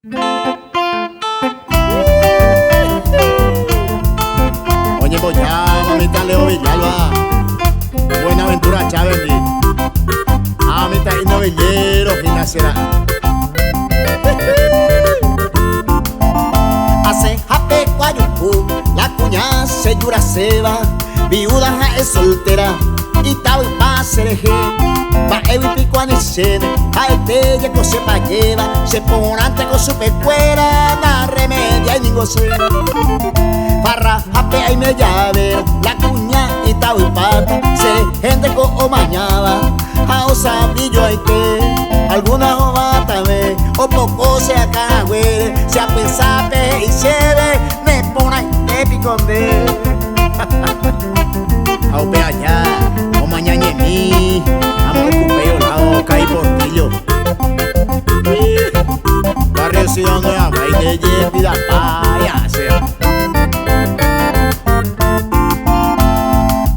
Oye, pues ya, mamita Leo Villalba, Buenaventura Chávez, mamita Hino Villero, Ginacera. Hace jape cuayucu, la cuña se yura seba, viuda es soltera, y tal pa sereje. Va evi pico anicene, a este yeco se pa lleva, se ponante con su pecuera, na remedia y ningo se. Parra jape ay me llave, la cuña y tal y pata, se gente o mañaba, a osabillo hay que, alguna ovata ve, o poco se acagüe, se apensape y se ve, me pone de piconde. Aupe allá, o mañana en mí, amor cupeo, lao, caí portillo. Barrio Ciudad Nueva, baile de vida, paya, sea.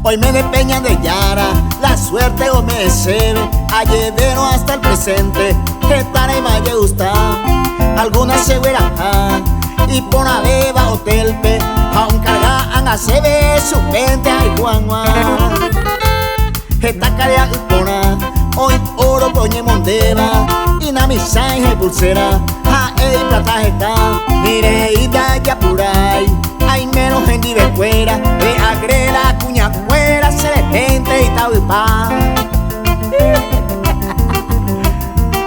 Hoy me despeñan de Yara, la suerte o me cebe, a llevero hasta el presente, que tare me gusta, algunas se verán, y por una beba hotel pe, aun cargan a se ve su pente, ay Juan Juan. Esta carea y pona, hoy oro poñe mondeva, y na mi sangre pulsera, a ei plata está, mire y da ya por ahí, hay menos gente de fuera, de agrela cuña fuera, se le gente y tal y pa.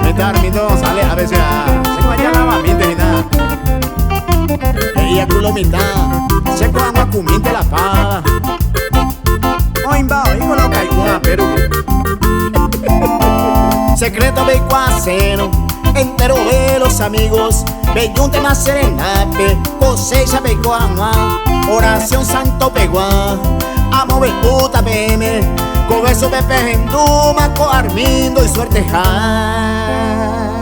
Me está dormindo, sale a veces se vaya la mamita y nada. Ella culo mitad, se cojan a cuminte la pava. Hoy va, hoy coloca igual, pero Secreto becuaceno, entero de los amigos, bellunte más serenape, cosecha becuama, oración santo peguá, amo becuta peme, con beso pepe en duma, co armindo y suerte ja.